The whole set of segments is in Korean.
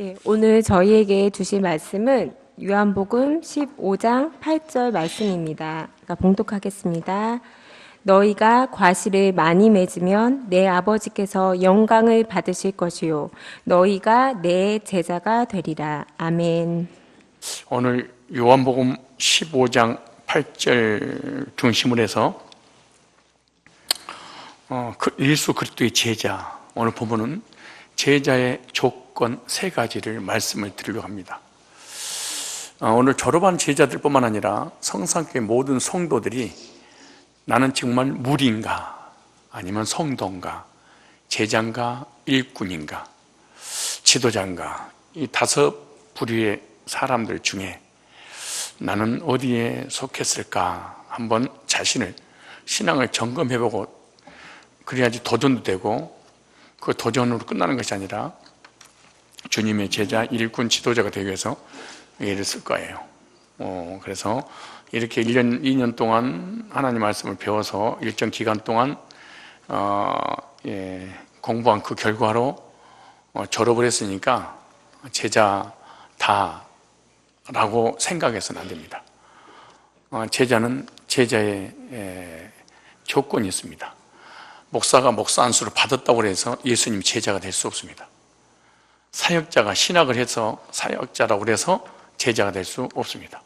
예, 오늘 저희에게 주실 말씀은 요한복음 15장 8절 말씀입니다. 봉독하겠습니다. 너희가 과실을 많이 맺으면 내 아버지께서 영광을 받으실 것이요 너희가 내 제자가 되리라. 아멘. 오늘 요한복음 15장 8절 중심으로 해서 예수 그리스도의 제자, 오늘 본문은 제자의 조건 세 가지를 말씀을 드리려고 합니다. 오늘 졸업한 제자들뿐만 아니라 성산교회 모든 성도들이 나는 정말 무리인가 아니면 성도인가 제자인가 일꾼인가 지도자인가 이 다섯 부류의 사람들 중에 나는 어디에 속했을까 한번 자신을 신앙을 점검해보고 그래야지 도전도 되고 그 도전으로 끝나는 것이 아니라 주님의 제자 일꾼 지도자가 되기 위해서 애를 쓸 거예요. 그래서 이렇게 1년, 2년 동안 하나님 말씀을 배워서 일정 기간 동안 공부한 그 결과로 졸업을 했으니까 제자다라고 생각해서는 안 됩니다. 제자는 제자의 조건이 있습니다. 목사가 목사 안수를 받았다고 해서 예수님 제자가 될 수 없습니다. 사역자가 신학을 해서 사역자라고 해서 제자가 될 수 없습니다.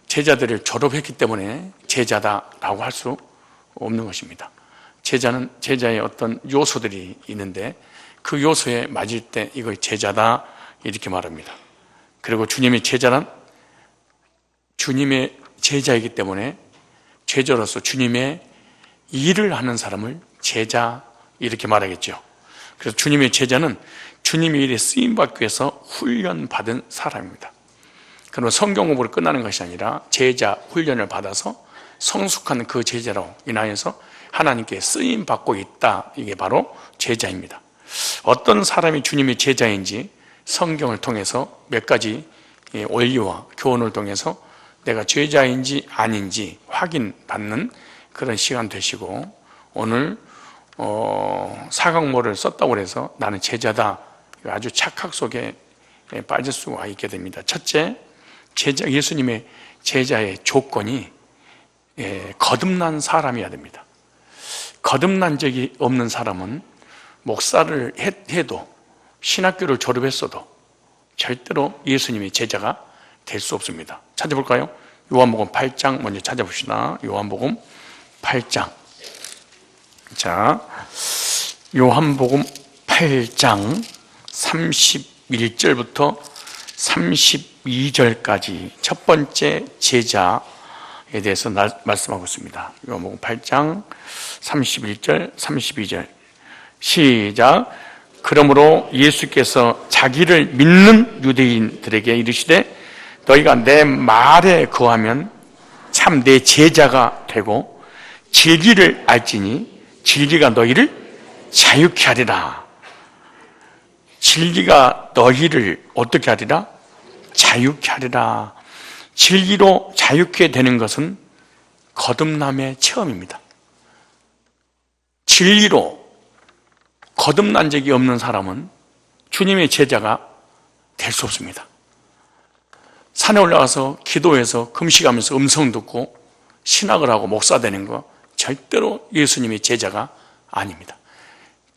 제자들을 졸업했기 때문에 제자다라고 할 수 없는 것입니다. 제자는 제자의 어떤 요소들이 있는데 그 요소에 맞을 때 이걸 제자다 이렇게 말합니다. 그리고 주님의 제자란 주님의 제자이기 때문에 제자로서 주님의 일을 하는 사람을 제자 이렇게 말하겠죠. 그래서 주님의 제자는 주님의 일에 쓰임받기 위해서 훈련받은 사람입니다. 그러면 성경 공부로 끝나는 것이 아니라 제자 훈련을 받아서 성숙한 그 제자로 인하여서 하나님께 쓰임받고 있다. 이게 바로 제자입니다. 어떤 사람이 주님의 제자인지 성경을 통해서 몇 가지 원리와 교훈을 통해서 내가 제자인지 아닌지 확인받는 그런 시간 되시고, 오늘 사각모를 썼다고 해서 나는 제자다 아주 착각 속에 빠질 수가 있게 됩니다. 첫째, 예수님의 제자의 조건이 거듭난 사람이어야 됩니다. 거듭난 적이 없는 사람은 목사를 해도 신학교를 졸업했어도 절대로 예수님의 제자가 될 수 없습니다. 찾아볼까요? 요한복음 8장 먼저 찾아봅시다. 요한복음 8장. 자, 요한복음 8장 31절부터 32절까지 첫 번째 제자에 대해서 말씀하고 있습니다. 요한복음 8장 31절, 32절. 시작. 그러므로 예수께서 자기를 믿는 유대인들에게 이르시되 너희가 내 말에 거하면 참 내 제자가 되고 진리를 알지니 진리가 너희를 자유케 하리라. 진리가 너희를 어떻게 하리라? 자유케 하리라. 진리로 자유케 되는 것은 거듭남의 체험입니다. 진리로 거듭난 적이 없는 사람은 주님의 제자가 될 수 없습니다. 산에 올라가서 기도해서 금식하면서 음성 듣고 신학을 하고 목사 되는 거 절대로 예수님의 제자가 아닙니다.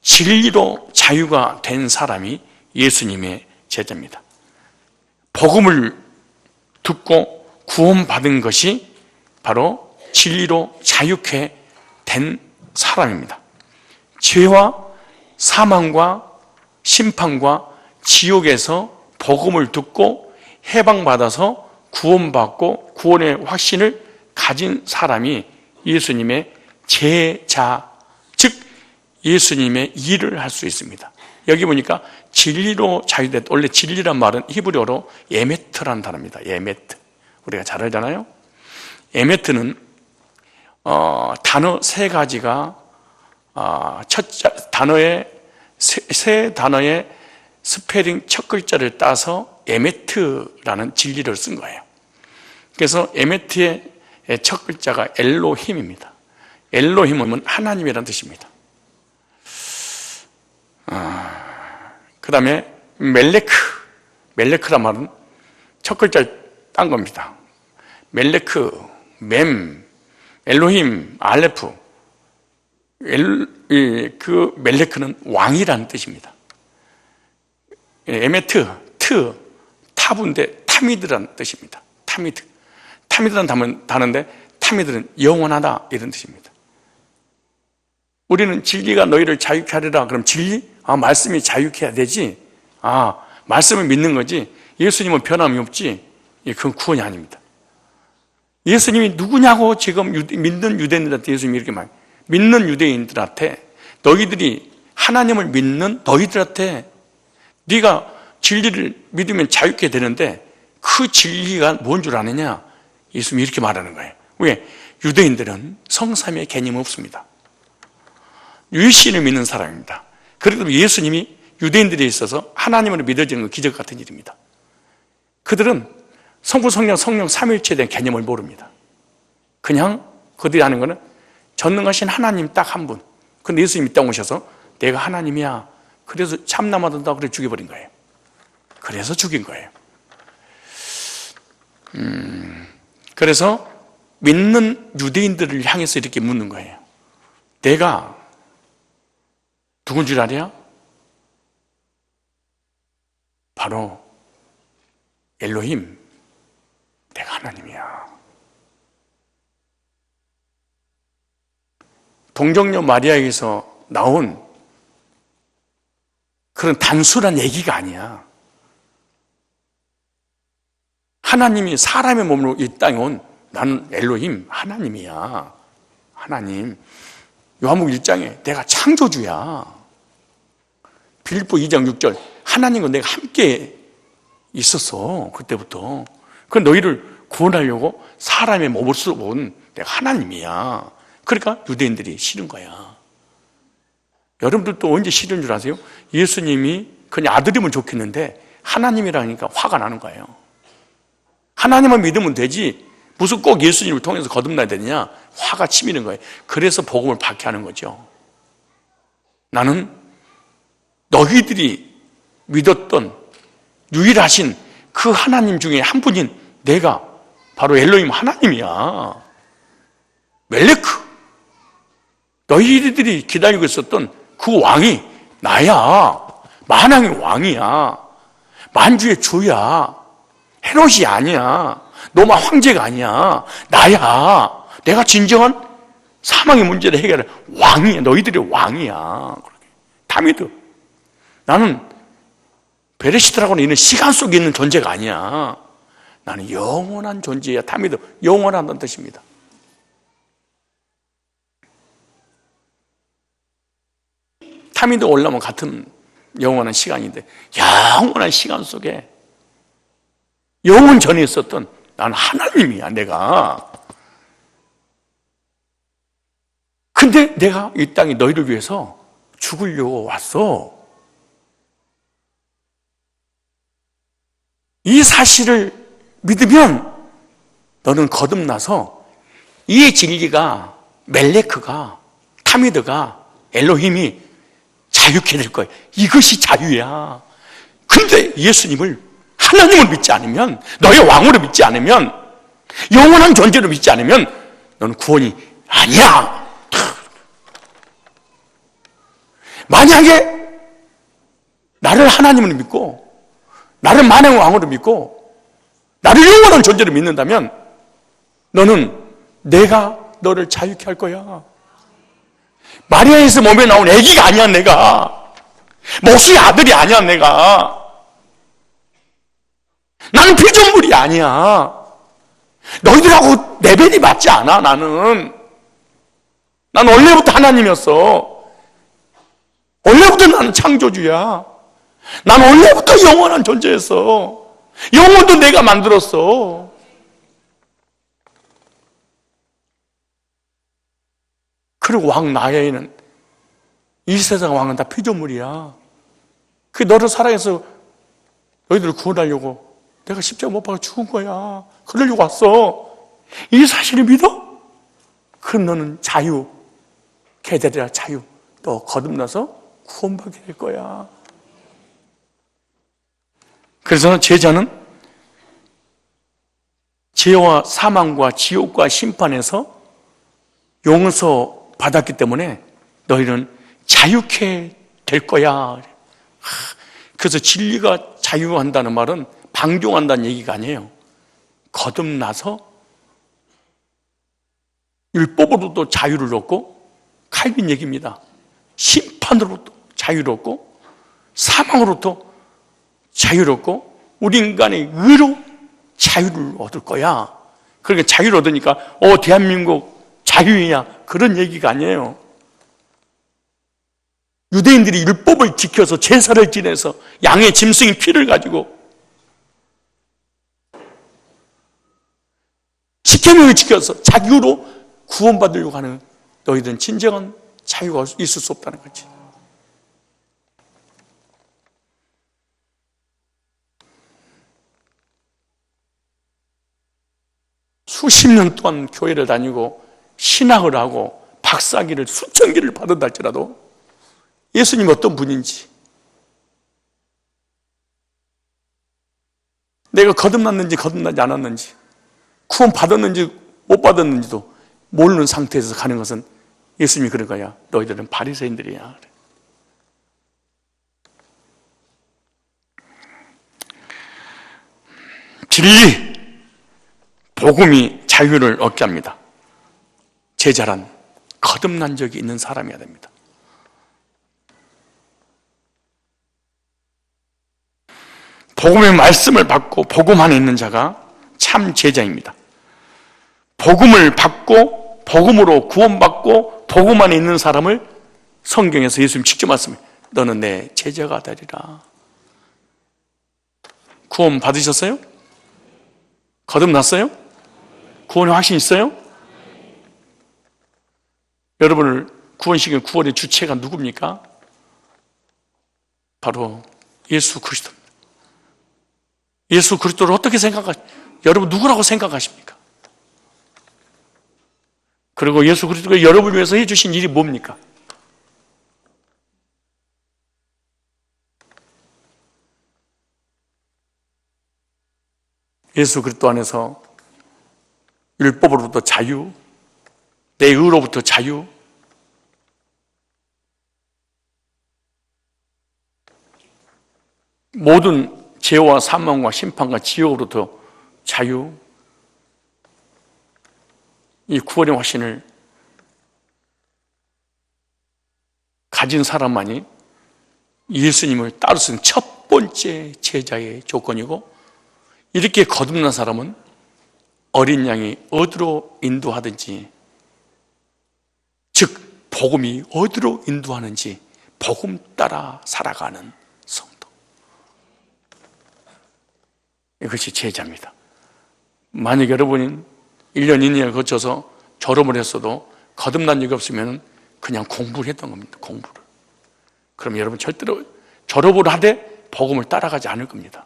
진리로 자유가 된 사람이 예수님의 제자입니다. 복음을 듣고 구원받은 것이 바로 진리로 자유케 된 사람입니다. 죄와 사망과 심판과 지옥에서 복음을 듣고 해방받아서 구원받고 구원의 확신을 가진 사람이 예수님의 제자, 즉 예수님의 일을 할 수 있습니다. 여기 보니까 진리로 자유됐다. 원래 진리란 말은 히브리어로 에메트라는 단어입니다. 에메트. 우리가 잘 알잖아요. 에메트는 단어 세 가지가 첫 단어의 세 단어의 스페링 첫 글자를 따서 에메트라는 진리를 쓴 거예요. 그래서 에메트의 첫 글자가 엘로힘입니다. 엘로힘은 하나님이라는 뜻입니다. 그 다음에 멜레크란 말은 첫 글자 딴 겁니다. 멜레크, mem, 엘로힘, 알레프. 그 멜레크는 왕이라는 뜻입니다. 에메트, 타부인데 타미드라는 뜻입니다. 타미드라는 단어인데 타미드는 영원하다 이런 뜻입니다. 우리는 진리가 너희를 자유케 하리라. 그럼 진리? 말씀이 자유케 해야 되지. 말씀을 믿는 거지. 예수님은 변함이 없지. 그건 구원이 아닙니다. 예수님이 누구냐고 지금 믿는 유대인들한테 예수님이 이렇게 말해요. 믿는 유대인들한테, 너희들이 하나님을 믿는 너희들한테 네가 진리를 믿으면 자유케 되는데 그 진리가 뭔 줄 아느냐? 예수님이 이렇게 말하는 거예요. 왜? 유대인들은 성삼위의 개념이 없습니다. 유일신을 믿는 사람입니다. 그렇기 때문에 예수님이 유대인들에 있어서 하나님으로 믿어지는 건 기적 같은 일입니다. 그들은 성부, 성령, 삼위일체에 대한 개념을 모릅니다. 그냥 그들이 아는 거는 전능하신 하나님 딱 한 분. 근데 예수님이 딱 오셔서 내가 하나님이야. 그래서 참남하던다. 그래 죽여버린 거예요. 그래서 죽인 거예요. 그래서 믿는 유대인들을 향해서 이렇게 묻는 거예요. 내가 누군 줄 아냐? 바로 엘로힘, 내가 하나님이야. 동정녀 마리아에게서 나온 그런 단순한 얘기가 아니야. 하나님이 사람의 몸으로 이 땅에 온 나는 엘로힘, 하나님이야. 하나님. 요한복음 1장에 내가 창조주야. 빌립보 2장 6절 하나님과 내가 함께 있었어. 그때부터. 그 너희를 구원하려고 사람의 몸을 쓰고 온 내가 하나님이야. 그러니까 유대인들이 싫은 거야. 여러분들도 언제 싫은 줄 아세요? 예수님이 그냥 아들이면 좋겠는데 하나님이라니까 화가 나는 거예요. 하나님만 믿으면 되지 무슨 꼭 예수님을 통해서 거듭나야 되느냐? 화가 치미는 거예요. 그래서 복음을 받게 하는 거죠. 나는 너희들이 믿었던 유일하신 그 하나님 중에 한 분인 내가 바로 엘로힘 하나님이야. 멜레크. 너희들이 기다리고 있었던 그 왕이 나야. 만왕의 왕이야. 만주의 주야. 헤롯이 아니야. 로마 황제가 아니야. 나야. 내가 진정한 사망의 문제를 해결할 왕이야. 너희들의 왕이야. 다미드. 나는 베레시트라고는 있는 시간 속에 있는 존재가 아니야. 나는 영원한 존재야. 다미드. 영원하다는 뜻입니다. 타미드 올라면 같은 영원한 시간인데 영원한 시간 속에 영원 전에 있었던 나는 하나님이야. 내가. 근데 내가 이 땅에 너희를 위해서 죽으려고 왔어. 이 사실을 믿으면 너는 거듭나서 이 진리가 멜레크가 타미드가 엘로힘이 자유케 될 거예요. 이것이 자유야. 근데 예수님을 하나님을 믿지 않으면, 너의 왕으로 믿지 않으면, 영원한 존재로 믿지 않으면 너는 구원이 아니야. 만약에 나를 하나님으로 믿고 나를 만왕의 왕으로 믿고 나를 영원한 존재로 믿는다면 너는 내가 너를 자유케 할 거야. 마리아에서 몸에 나온 아기가 아니야. 내가 목수의 아들이 아니야. 내가 나는 피조물이 아니야. 너희들하고 레벨이 맞지 않아. 나는 원래부터 하나님이었어. 원래부터 나는 창조주야. 난 원래부터 영원한 존재였어. 영혼도 내가 만들었어. 그리고 왕 나야에는 이 세상 왕은 다 피조물이야. 그 너를 사랑해서 너희들을 구원하려고 내가 십자가 못 박아 죽은 거야. 그러려고 왔어. 이 사실을 믿어? 그럼 너는 자유, 개되리라 자유. 너 거듭나서 구원받게 될 거야. 그래서 제자는 죄와 사망과 지옥과 심판에서 용서 받았기 때문에 너희는 자유케 될 거야. 그래서 진리가 자유한다는 말은 방종한다는 얘기가 아니에요. 거듭나서 율법으로도 자유를 얻고, 칼빈 얘기입니다. 심판으로도 자유를 얻고, 사망으로도 자유를 얻고, 우리 인간의 의로 자유를 얻을 거야. 그러니까 자유를 얻으니까 대한민국 자유이냐, 그런 얘기가 아니에요. 유대인들이 율법을 지켜서 제사를 지내서 양의 짐승의 피를 가지고 십계명을 지켜서 자유로 구원받으려고 하는 너희들은 진정한 자유가 있을 수 없다는 거지. 수십 년 동안 교회를 다니고 신학을 하고 박사학위를 수천 개를 받은다 할지라도 예수님 어떤 분인지, 내가 거듭났는지 거듭나지 않았는지, 구원 받았는지 못 받았는지도 모르는 상태에서 가는 것은 예수님이 그럴 거야. 너희들은 바리새인들이야. 진리, 복음이 자유를 얻게 합니다. 제자란 거듭난 적이 있는 사람이어야 됩니다. 복음의 말씀을 받고 복음 안에 있는 자가 참 제자입니다. 복음을 받고 복음으로 구원받고 복음 안에 있는 사람을 성경에서 예수님 직접 말씀해요. 너는 내 제자가 되리라. 구원 받으셨어요? 거듭났어요? 구원의 확신 있어요? 여러분을 구원시킨 구원의 주체가 누굽니까? 바로 예수 그리스도입니다. 예수 그리스도를 어떻게 여러분 누구라고 생각하십니까? 그리고 예수 그리스도가 여러분을 위해서 해주신 일이 뭡니까? 예수 그리스도 안에서 율법으로부터 자유, 내 의로부터 자유, 모든 죄와 사망과 심판과 지옥으로부터 자유, 이 구원의 확신을 가진 사람만이 예수님을 따를 수 있는 첫 번째 제자의 조건이고, 이렇게 거듭난 사람은 어린 양이 어디로 인도하든지, 즉 복음이 어디로 인도하는지 복음 따라 살아가는 성도, 이것이 제자입니다. 만약 여러분이 1년 2년을 거쳐서 졸업을 했어도 거듭난 적이 없으면 그냥 공부를 했던 겁니다. 공부를. 그럼 여러분 절대로 졸업을 하되 복음을 따라가지 않을 겁니다.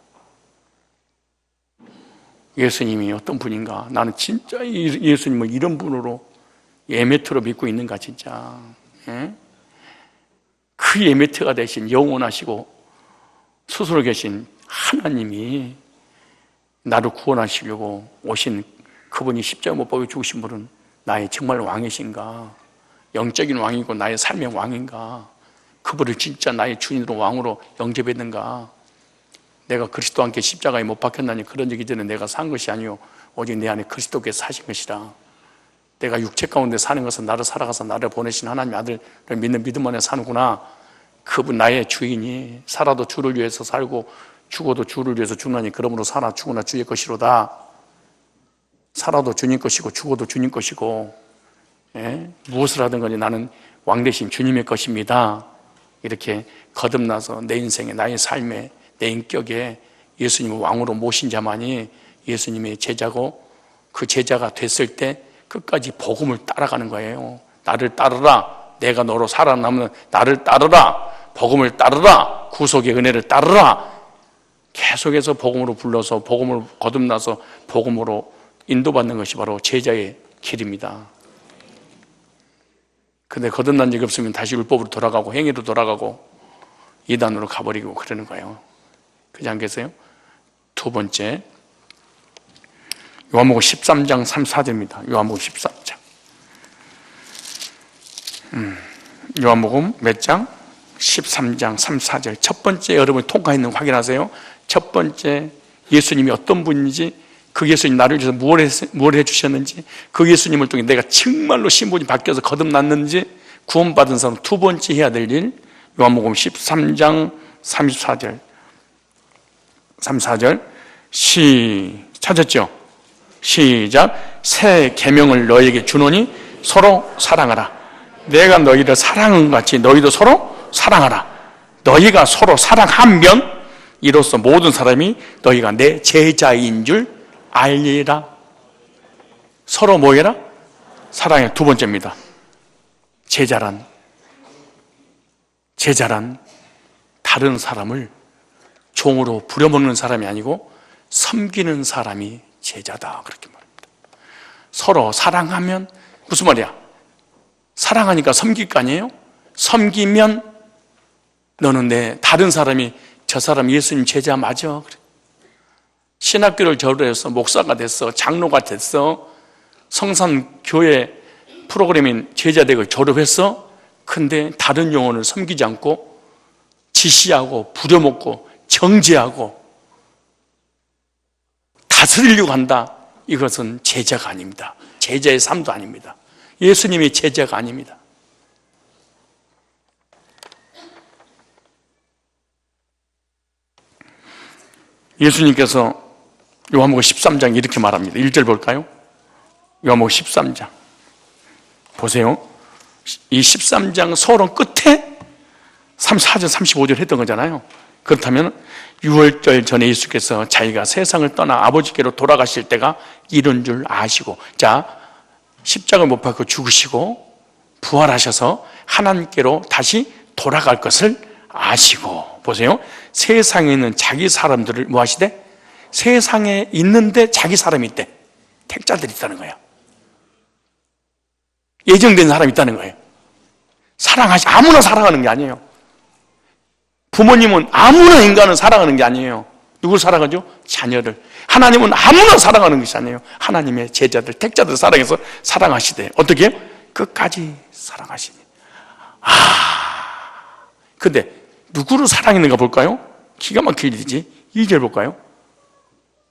예수님이 어떤 분인가, 나는 진짜 예수님을 이런 분으로 예메트로 믿고 있는가, 진짜. 예? 그 예메트가 되신 영원하시고 스스로 계신 하나님이 나를 구원하시려고 오신 그분이 십자가 못 박혀 죽으신 분은 나의 정말 왕이신가, 영적인 왕이고 나의 삶의 왕인가, 그분을 진짜 나의 주인으로 왕으로 영접했는가. 내가 그리스도와 함께 십자가에 못 박혔나니 그런 얘기 전에 내가 산 것이 아니요 오직 내 안에 그리스도께서 사신 것이라. 내가 육체 가운데 사는 것은 나를 살아가서 나를 보내신 하나님의 아들을 믿는 믿음 안에 사는구나. 그분 나의 주인이 살아도 주를 위해서 살고 죽어도 주를 위해서 죽나니 그러므로 살아 죽으나 주의 것이로다. 살아도 주님 것이고 죽어도 주님 것이고, 예? 무엇을 하든 간에 나는 왕 대신 주님의 것입니다. 이렇게 거듭나서 내 인생에, 나의 삶에, 내 인격에 예수님을 왕으로 모신 자만이 예수님의 제자고, 그 제자가 됐을 때 끝까지 복음을 따라가는 거예요. 나를 따르라. 내가 너로 살아남는 나를 따르라. 복음을 따르라. 구속의 은혜를 따르라. 계속해서 복음으로 불러서 복음을 거듭나서 복음으로 인도받는 것이 바로 제자의 길입니다. 근데 거듭난 적이 없으면 다시 율법으로 돌아가고 행위로 돌아가고 이단으로 가버리고 그러는 거예요. 그렇지 않겠어요? 두 번째, 요한복음 13장 3, 4절입니다. 요한복음 13장. 요한복음 몇 장? 13장 3, 4절. 첫 번째, 여러분이 통과했는 거 확인하세요. 첫 번째, 예수님이 어떤 분인지, 그 예수님 나를 위해서 무엇을 해주셨는지, 그 예수님을 통해 내가 정말로 신분이 바뀌어서 거듭났는지 구원받은 사람. 두 번째 해야 될 일, 요한복음 13장 34절 3, 4절 찾았죠? 시작. 새 계명을 너에게 주노니 서로 사랑하라. 내가 너희를 사랑한 것 같이 너희도 서로 사랑하라. 너희가 서로 사랑하면 이로써 모든 사람이 너희가 내 제자인 줄 알리라. 서로 뭐 해라? 사랑해. 두 번째입니다. 제자란 다른 사람을 종으로 부려먹는 사람이 아니고 섬기는 사람이 제자다, 그렇게 말합니다. 서로 사랑하면 무슨 말이야? 사랑하니까 섬길 거 아니에요? 섬기면 너는 다른 사람이 저 사람 예수님 제자 맞아. 그래. 신학교를 졸업해서 목사가 됐어, 장로가 됐어, 성산교회 프로그램인 제자대학을 졸업했어. 근데 다른 영혼을 섬기지 않고 지시하고 부려먹고 정죄하고 다스리려고 한다. 이것은 제자가 아닙니다. 제자의 삶도 아닙니다. 예수님이 제자가 아닙니다. 예수님께서 요한복음 13장 이렇게 말합니다. 1절 볼까요? 요한복음 13장 보세요. 이 13장 서론 끝에 34절 35절 했던 거잖아요. 그렇다면 6월절 전에 예수께서 자기가 세상을 떠나 아버지께로 돌아가실 때가 이런 줄 아시고, 자, 십자가를 못 박고 죽으시고 부활하셔서 하나님께로 다시 돌아갈 것을 아시고, 보세요. 세상에 있는 자기 사람들을 뭐 하시대? 세상에 있는데 자기 사람이 있대. 택자들이 있다는 거예요. 예정된 사람이 있다는 거예요. 아무나 사랑하는 게 아니에요. 부모님은 아무나 인간을 사랑하는 게 아니에요. 누굴 사랑하죠? 자녀를. 하나님은 아무나 사랑하는 것이 아니에요. 하나님의 제자들, 택자들 사랑해서 사랑하시대. 어떻게 해요? 끝까지 사랑하시니. 근데 누구를 사랑했는가 볼까요? 기가 막힐 일이지. 2절 볼까요?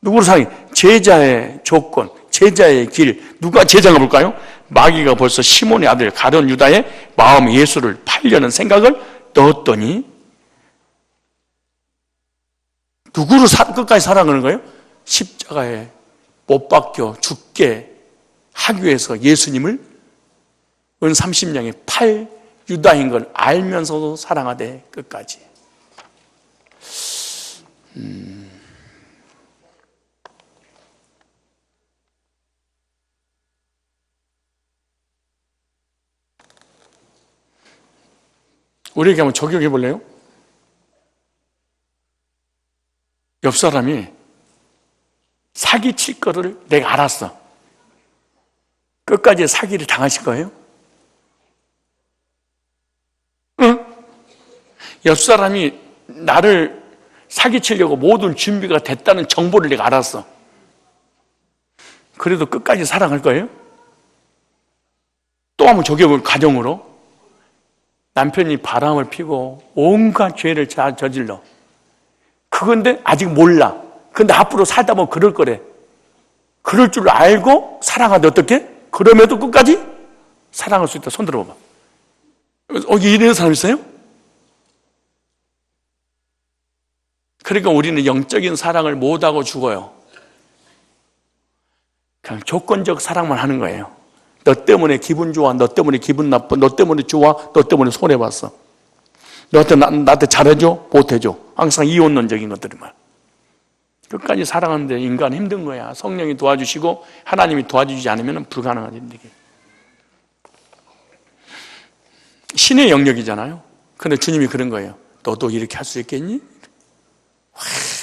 누구를 사랑해? 제자의 조건, 제자의 길. 누가 제자인가 볼까요? 마귀가 벌써 시몬의 아들 가룟 유다의 마음에 예수를 팔려는 생각을 넣었더니, 누구를 끝까지 사랑하는 거예요? 십자가에 못 박혀 죽게 하기 위해서 예수님을 은 30냥에 팔 유다인 걸 알면서도 사랑하되 끝까지. 우리에게 한번 적용해 볼래요? 옆 사람이 사기칠 거를 내가 알았어. 끝까지 사기를 당하실 거예요? 응? 옆 사람이 나를 사기치려고 모든 준비가 됐다는 정보를 내가 알았어. 그래도 끝까지 사랑할 거예요? 또 한번 적용을 가정으로. 남편이 바람을 피고 온갖 죄를 저질러. 그건데 아직 몰라. 근데 앞으로 살다 보면 그럴 거래. 그럴 줄 알고 사랑하되 어떻게? 그럼에도 끝까지 사랑할 수 있다. 손 들어봐. 이런 사람 있어요? 그러니까 우리는 영적인 사랑을 못하고 죽어요. 그냥 조건적 사랑만 하는 거예요. 너 때문에 기분 좋아, 너 때문에 기분 나빠, 너 때문에 좋아, 너 때문에 손해봤어. 나한테 잘해줘? 못해줘? 항상 이혼론적인 것들만. 끝까지 사랑하는데 인간 힘든 거야. 성령이 도와주시고 하나님이 도와주지 않으면 불가능한 일이게. 신의 영역이잖아요. 근데 주님이 그런 거예요. 너도 이렇게 할 수 있겠니?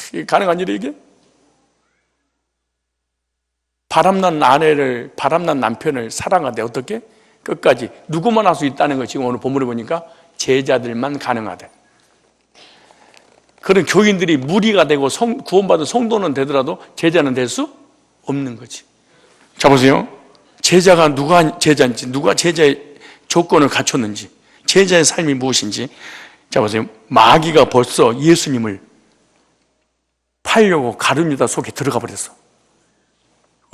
이게 가능한 일이 이게? 바람난 남편을 사랑하되 어떻게? 끝까지. 누구만 할 수 있다는 거 지금 오늘 본문을 보니까 제자들만 가능하대. 그런 교인들이 무리가 되고 구원받은 성도는 되더라도 제자는 될 수 없는 거지. 자, 보세요. 제자가 누가 제자인지, 누가 제자의 조건을 갖췄는지, 제자의 삶이 무엇인지. 자, 보세요. 마귀가 벌써 예수님을 팔려고 가룟유다 속에 들어가 버렸어.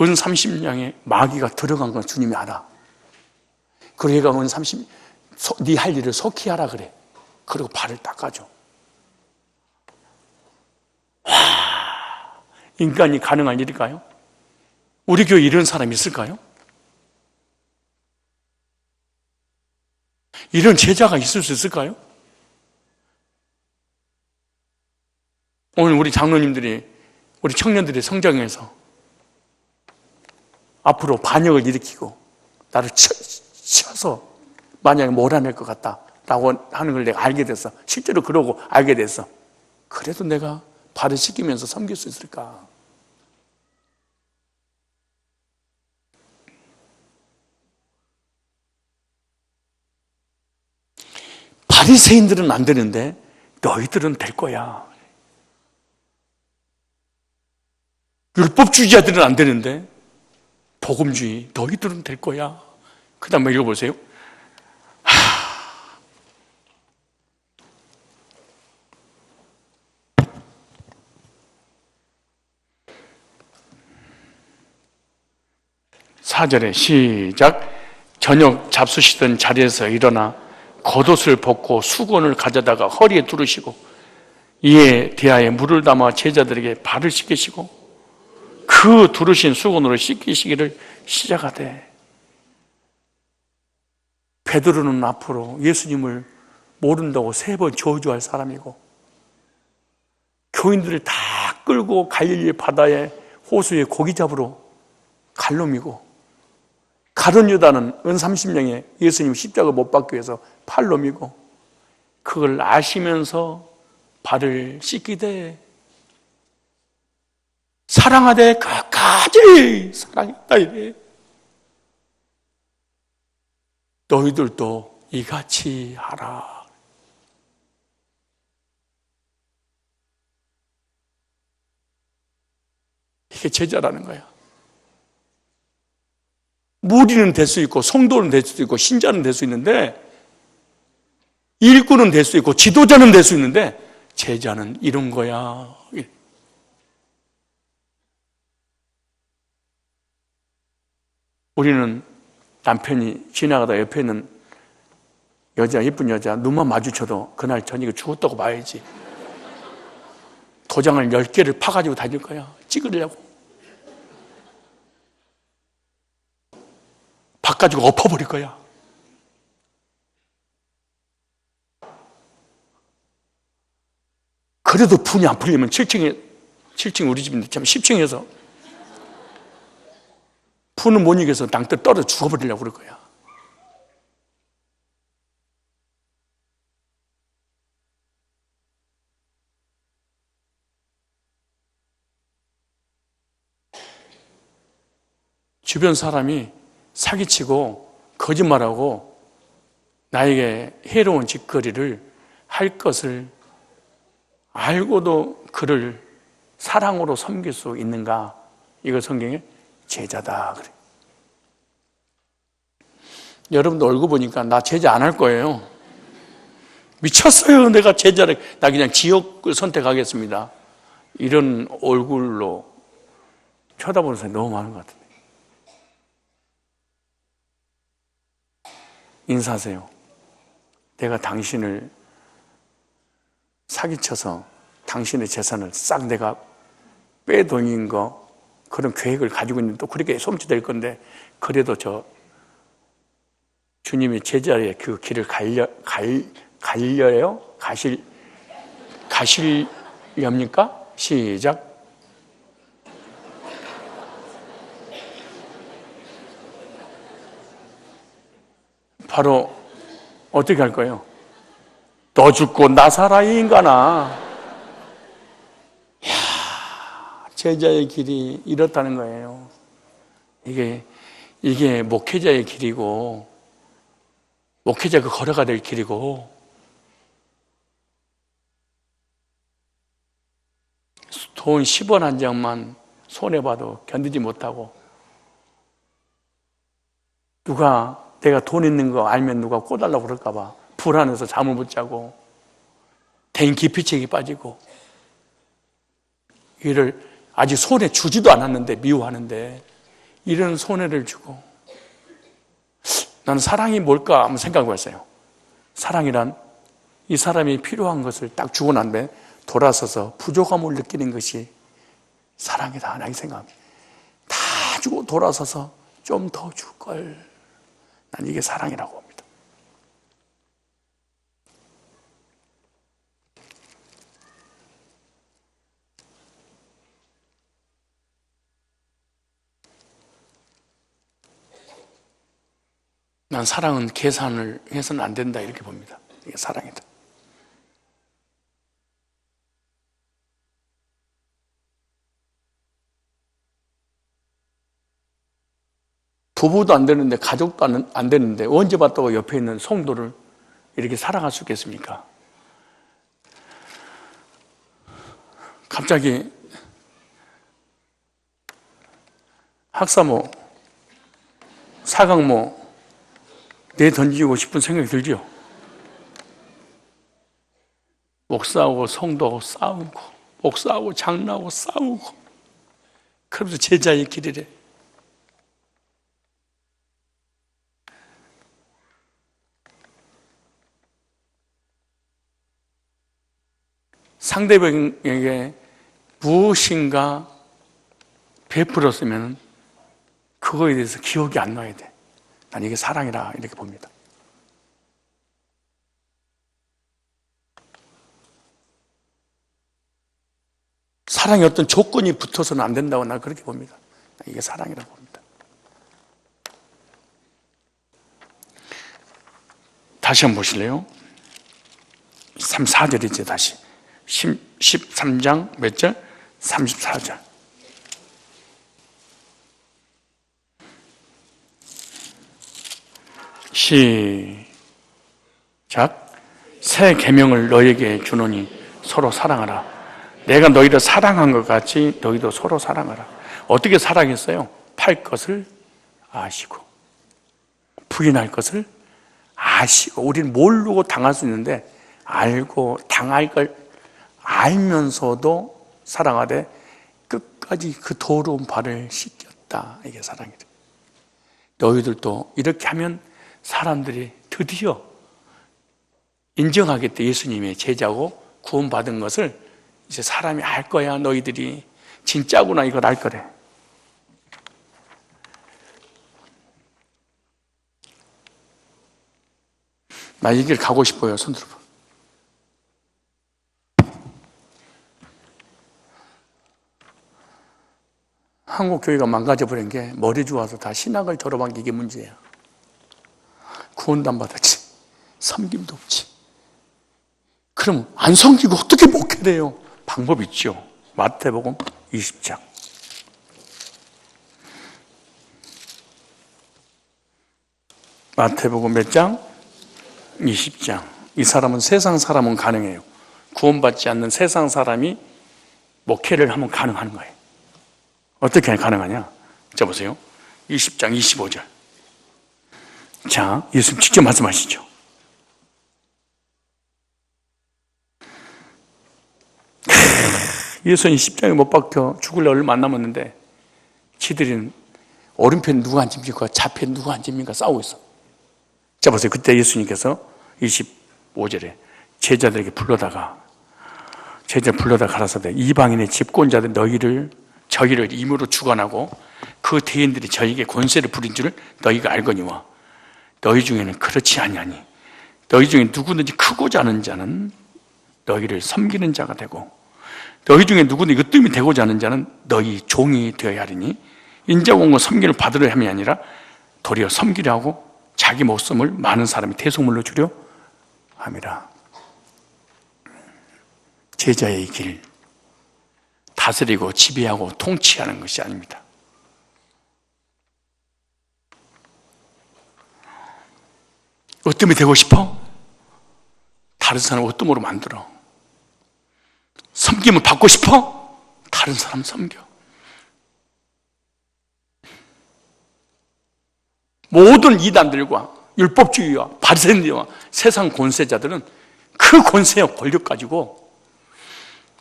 은 30냥에 마귀가 들어간 건 주님이 알아. 그리고 얘가 은 30, 네 할 일을 속히 하라 그래. 그리고 발을 닦아줘. 와, 인간이 가능한 일일까요? 우리 교회 이런 사람이 있을까요? 이런 제자가 있을 수 있을까요? 오늘 우리 장로님들이, 우리 청년들이 성장해서 앞으로 반역을 일으키고 나를 쳐서 만약에 몰아낼 것 같다라고 하는 걸 내가 알게 됐어. 실제로 그러고 알게 됐어. 그래도 내가 발을 씻기면서 섬길 수 있을까? 바리새인들은 안 되는데 너희들은 될 거야. 율법주의자들은 안 되는데 복음주의 너희들은 될 거야. 그 다음에 읽어보세요. 사절에 시작. 저녁 잡수시던 자리에서 일어나 겉옷을 벗고 수건을 가져다가 허리에 두르시고 이에 대하여 물을 담아 제자들에게 발을 씻기시고 그 두르신 수건으로 씻기시기를 시작하되, 베드로는 앞으로 예수님을 모른다고 3번 저주할 사람이고 교인들을 다 끌고 갈릴리 바다에 호수에 고기 잡으러 갈 놈이고, 가룟 유다는 은 30냥에 예수님 십자가 못 박기 위해서 팔 놈이고, 그걸 아시면서 발을 씻기되 사랑하되 끝까지 사랑했다 이래. 너희들도 이같이 하라. 이게 제자라는 거야. 무리는 될 수 있고 성도는 될 수도 있고 신자는 될 수 있는데, 일꾼은 될 수 있고 지도자는 될 수 있는데, 제자는 이런 거야. 우리는 남편이 지나가다 옆에 있는 여자, 예쁜 여자 눈만 마주쳐도 그날 저녁에 죽었다고 봐야지. 도장을 10개를 파가지고 다닐 거야. 찍으려고. 바꿔가지고 엎어버릴 거야. 그래도 분이 안 풀리면 7층 우리 집인데 참 10층에서 푸는 못 이겨서 낭떠 떨어져 죽어버리려고 그럴 거야. 주변 사람이 사기치고 거짓말하고 나에게 해로운 짓거리를 할 것을 알고도 그를 사랑으로 섬길 수 있는가? 이거 성경에 제자다 그래. 여러분도 얼굴 보니까 나 제자 안 할 거예요. 미쳤어요. 내가 제자를, 나 그냥 지옥을 선택하겠습니다. 이런 얼굴로 쳐다보는 사람이 너무 많은 것 같은데. 인사하세요. 내가 당신을 사기쳐서 당신의 재산을 싹 내가 빼돌린 거, 그런 계획을 가지고 있는데 또 그렇게 솜씨될 건데, 그래도 저 주님이 제자의 그 길을 갈려요? 가실렵니까? 시작. 바로 어떻게 할 거예요? 너 죽고 나 살아 이 인간아. 이야, 제자의 길이 이렇다는 거예요. 이게 목회자의 길이고, 목회자가 걸어가야 될 길이고, 돈 10원 한 장만 손해봐도 견디지 못하고, 누가 내가 돈 있는 거 알면 누가 꿔달라고 그럴까봐 불안해서 잠을 못 자고, 대인 기피책에 빠지고, 이를 아직 손해 주지도 않았는데 미워하는데 이런 손해를 주고, 나는 사랑이 뭘까 한번 생각해 봤어요. 사랑이란 이 사람이 필요한 것을 딱 주고 난 다음에 돌아서서 부족함을 느끼는 것이 사랑이다. 나 이 생각합니다. 다 주고 돌아서서 좀 더 줄 걸. 난 이게 사랑이라고 봅니다. 난 사랑은 계산을 해서는 안 된다 이렇게 봅니다. 이게 사랑이다. 부부도 안 되는데, 가족도 안 되는데 언제 봤다고 옆에 있는 성도를 이렇게 사랑할 수 있겠습니까? 갑자기 학사모, 사강모 내던지고 싶은 생각이 들죠. 목사하고 성도하고 싸우고, 목사하고 장로하고 싸우고, 그러면서 제자의 길이래. 상대방에게 무엇인가 베풀었으면 그거에 대해서 기억이 안 나야 돼. 난 이게 사랑이라 이렇게 봅니다. 사랑에 어떤 조건이 붙어서는 안 된다고 난 그렇게 봅니다. 이게 사랑이라고 봅니다. 다시 한번 보실래요? 34절이죠. 다시 13장 몇 절? 34절. 시작. 새 계명을 너에게 주노니 서로 사랑하라. 내가 너희를 사랑한 것 같이 너희도 서로 사랑하라. 어떻게 사랑했어요? 팔 것을 아시고 부인할 것을 아시고. 우리는 모르고 당할 수 있는데 알고 당할 걸 알면서도 사랑하되 끝까지 그 더러운 발을 씻겼다. 이게 사랑이다. 너희들도 이렇게 하면 사람들이 드디어 인정하겠다. 예수님의 제자고 구원받은 것을 이제 사람이 알 거야. 너희들이 진짜구나 이걸 알 거래. 나 이 길 가고 싶어요. 손 들어봐. 한국 교회가 망가져버린 게 머리 좋아서 다 신학을 졸업한 게 이게 문제야. 구원도 안 받았지. 섬김도 없지. 그럼 안 섬기고 어떻게 목회돼요? 방법 있죠. 마태복음 20장. 마태복음 몇 장? 20장. 이 사람은 세상 사람은 가능해요. 구원받지 않는 세상 사람이 목회를 하면 가능한 거예요. 어떻게 가능하냐? 자 보세요. 20장 25절. 자, 예수님 직접 말씀하시죠. 예수님 십자가에 못 박혀 죽을 얼마 안 남았는데 지들은 오른편 누가 앉습니까? 좌편 누가 앉습니까? 싸우고 있어. 자 보세요. 그때 예수님께서 25절에 제자들에게 불러다가 가라사대 이방인의 집권자들 저희를 임으로 주관하고 그 대인들이 저희에게 권세를 부린 줄을 너희가 알거니와 너희 중에는 그렇지 아니하니 너희 중에 누구든지 크고자 하는 자는 너희를 섬기는 자가 되고 너희 중에 누구든지 으뜸이 되고자 하는 자는 너희 종이 되어야 하리니 인자가 온 건 섬기를 받으려 함이 아니라 도리어 섬기려 하고 자기 목숨을 많은 사람이 대속물로 주려 함이라. 제자의 길, 다스리고 지배하고 통치하는 것이 아닙니다. 으뜸이 되고 싶어? 다른 사람을 으뜸으로 만들어. 섬김을 받고 싶어? 다른 사람 섬겨. 모든 이단들과 율법주의와 바리새인들과 세상 권세자들은 그 권세와 권력 가지고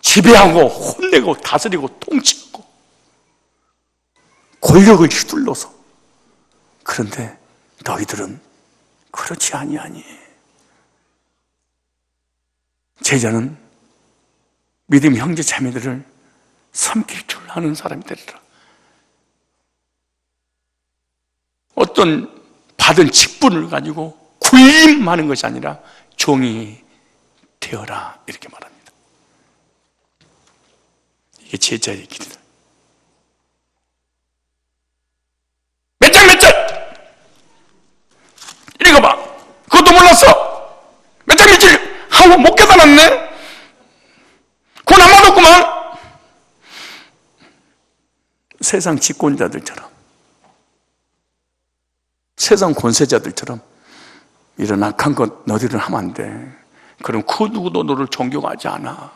지배하고 혼내고 다스리고 통치하고 권력을 휘둘러서. 그런데 너희들은 그렇지 아니하니. 제자는 믿음 형제 자매들을 섬길 줄 아는 사람이 되리라. 어떤 받은 직분을 가지고 군림하는 것이 아니라 종이 되어라, 이렇게 말합니다. 이게 제자의 길이다. 몇 장 몇 절 읽어봐. 그것도 몰랐어. 몇 장 몇 절 하고 못 깨달았네. 그건 안 맞았구만. 세상 집권자들처럼, 세상 권세자들처럼 이런 악한 것 너희들은 하면 안 돼. 그럼 그 누구도 너를 존경하지 않아.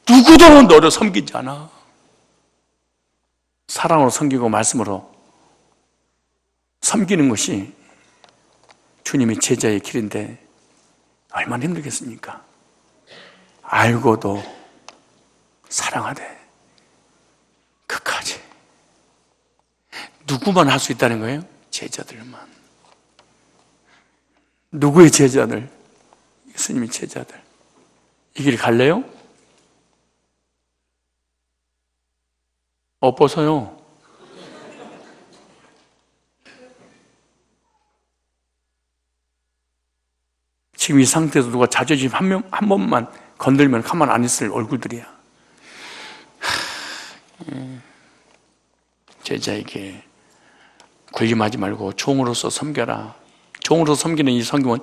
누구도 너를 섬기지 않아. 사랑으로 섬기고 말씀으로 섬기는 것이 주님의 제자의 길인데 얼마나 힘들겠습니까? 알고도 사랑하되 끝까지. 누구만 할 수 있다는 거예요? 제자들만. 누구의 제자들? 예수님의 제자들. 이 길 갈래요? 벗어요. 지금 이 상태에서 누가 자존심 한 번만 건들면 가만 안 있을 얼굴들이야. 제자에게 군림하지 말고 종으로서 섬겨라. 종으로서 섬기는 이 섬김은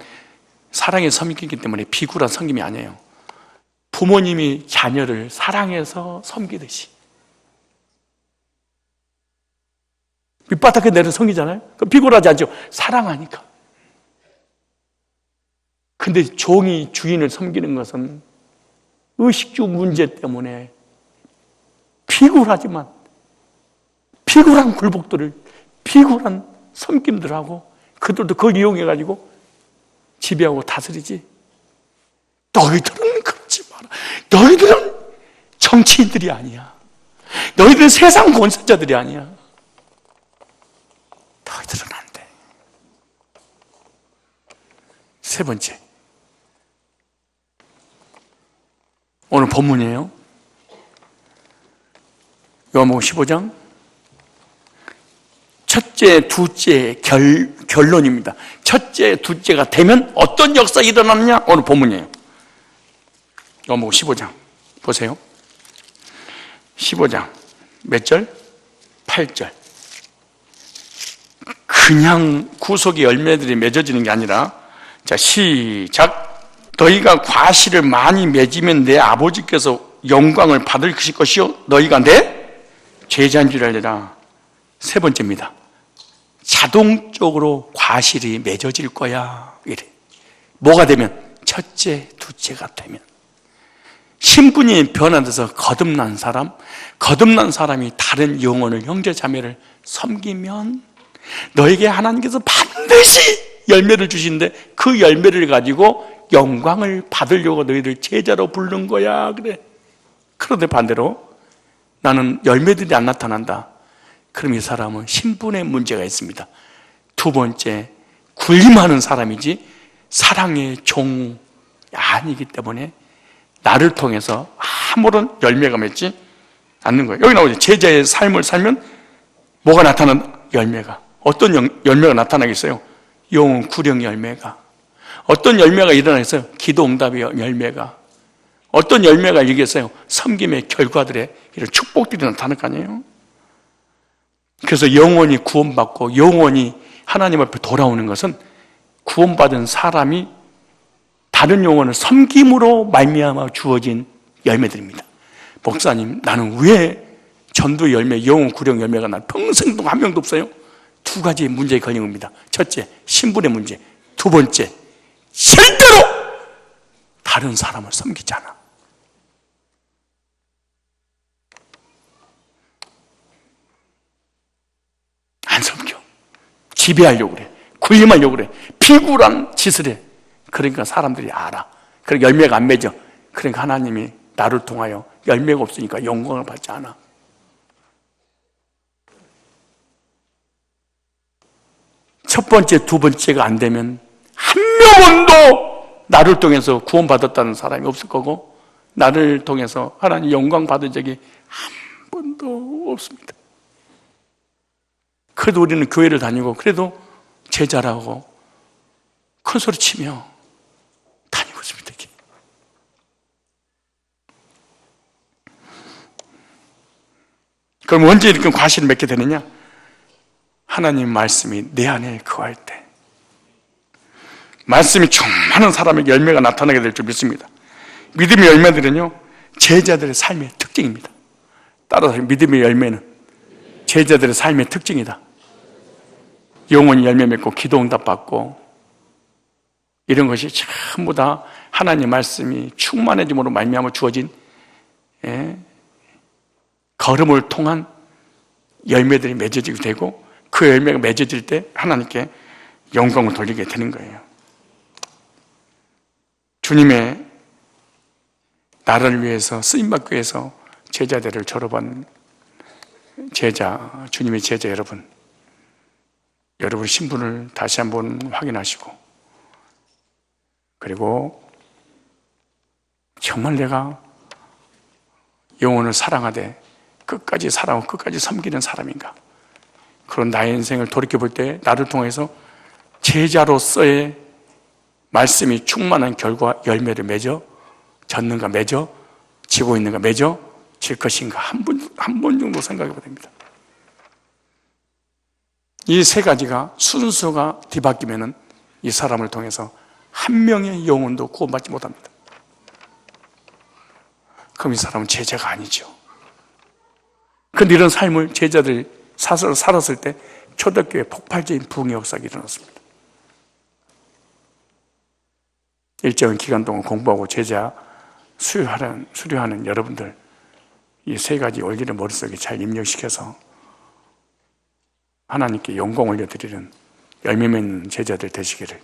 사랑에 섬기기 때문에 비굴한 섬김이 아니에요. 부모님이 자녀를 사랑해서 섬기듯이. 밑바닥에 내려 섬기잖아요. 그럼 비굴하지 않죠. 사랑하니까. 근데 종이 주인을 섬기는 것은 의식주 문제 때문에 비굴하지만 비굴한 굴복들을, 비굴한 섬김들하고 그들도 그걸 이용해가지고 지배하고 다스리지. 너희들은 그렇지 마라. 너희들은 정치인들이 아니야. 너희들은 세상 권세자들이 아니야. 너희들은 안 돼. 세 번째, 오늘 본문이에요. 요한복음 15장 첫째, 둘째 결론입니다. 첫째, 둘째가 되면 어떤 역사가 일어나느냐? 오늘 본문이에요. 요한복음 15장 보세요. 15장 몇 절? 8절. 그냥 구속의 열매들이 맺어지는 게 아니라, 자, 시작. 너희가 과실을 많이 맺으면 내 아버지께서 영광을 받을 것이요 너희가 내 제자인 줄 알리라. 세 번째입니다. 자동적으로 과실이 맺어질 거야. 이래. 뭐가 되면? 첫째, 둘째가 되면. 신분이 변화돼서 거듭난 사람이 다른 영혼을, 형제 자매를 섬기면 너에게 하나님께서 반드시 열매를 주신데 그 열매를 가지고 영광을 받으려고 너희들 제자로 부른 거야. 그래. 그런데 반대로 나는 열매들이 안 나타난다. 그럼 이 사람은 신분의 문제가 있습니다. 두 번째, 군림하는 사람이지 사랑의 종이 아니기 때문에 나를 통해서 아무런 열매가 맺지 않는 거예요. 여기 나오죠. 제자의 삶을 살면 뭐가 나타나는 열매가. 어떤 열매가 나타나겠어요? 영혼 구령 열매가. 어떤 열매가 일어나겠어요? 기도 응답의 열매가. 어떤 열매가 일겠어요? 섬김의 결과들의 이런 축복들이 나타날 거 아니에요? 그래서 영원히 구원받고 영원히 하나님 앞에 돌아오는 것은 구원받은 사람이 다른 영혼을 섬김으로 말미암아 주어진 열매들입니다. 목사님, 나는 왜 전도 열매, 영혼 구령 열매가 난 평생 동안 한 명도 없어요? 두 가지 문제에 걸린 겁니다. 첫째, 신분의 문제. 두 번째, 절대로 다른 사람을 섬기지 않아. 지배하려고 그래. 군림하려고 그래. 비굴한 짓을 해. 그러니까 사람들이 알아. 그러니까 열매가 안 맺어. 그러니까 하나님이 나를 통하여 열매가 없으니까 영광을 받지 않아. 첫 번째, 두 번째가 안 되면 한 명도 나를 통해서 구원받았다는 사람이 없을 거고, 나를 통해서 하나님 영광 받은 적이 한 번도 없습니다. 그래도 우리는 교회를 다니고, 그래도 제자라고 큰 소리 치며 다니고 있습니다. 그럼 언제 이렇게 과실을 맺게 되느냐? 하나님 말씀이 내 안에 거할 때, 말씀이 충만한 사람에게 열매가 나타나게 될 줄 믿습니다. 믿음의 열매들은요, 제자들의 삶의 특징입니다. 따라서 믿음의 열매는 제자들의 삶의 특징이다. 영원히 열매 맺고 기도 응답 받고, 이런 것이 전부 다 하나님 말씀이 충만해짐으로 말미암아 주어진 걸음을 통한 열매들이 맺어지게 되고, 그 열매가 맺어질 때 하나님께 영광을 돌리게 되는 거예요. 주님의 나라를 위해서 쓰임받기 위해서 제자들을 졸업한 제자, 주님의 제자 여러분, 여러분의 신분을 다시 한번 확인하시고, 그리고 정말 내가 영혼을 사랑하되 끝까지 사랑하고 끝까지 섬기는 사람인가? 그런 나의 인생을 돌이켜볼 때 나를 통해서 제자로서의 말씀이 충만한 결과 열매를 맺어졌는가, 맺어지고 있는가, 맺어질 것인가, 한 번 정도 생각해 봐야 됩니다. 이 세 가지가 순서가 뒤바뀌면은 이 사람을 통해서 한 명의 영혼도 구원받지 못합니다. 그럼 이 사람은 제자가 아니죠. 그런데 이런 삶을 제자들이 살았을 때 초대교회 폭발적인 부흥의 역사가 일어났습니다. 일정한 기간 동안 공부하고 제자 수료하는 여러분들, 이 세 가지 원리를 머릿속에 잘 입력시켜서 하나님께 영광 올려드리는 열매 맺는 제자들 되시기를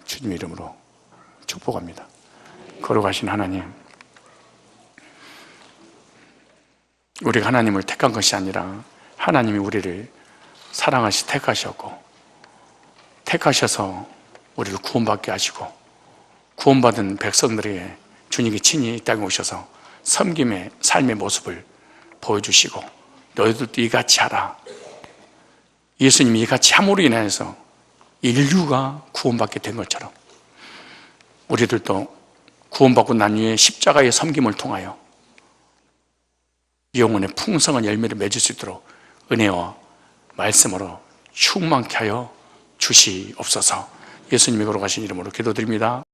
주님의 이름으로 축복합니다. 걸어가신 하나님, 우리가 하나님을 택한 것이 아니라 하나님이 우리를 사랑하시 택하셨고, 택하셔서 우리를 구원받게 하시고, 구원받은 백성들에게 주님이 친히 이 땅에 오셔서 섬김의 삶의 모습을 보여주시고, 너희들도 이같이 하라. 예수님이 이같이 함으로 인해서 인류가 구원받게 된 것처럼 우리들도 구원받고 난 후에 십자가의 섬김을 통하여 영혼의 풍성한 열매를 맺을 수 있도록 은혜와 말씀으로 충만케 하여 주시옵소서. 예수님이 걸어가신 이름으로 기도드립니다.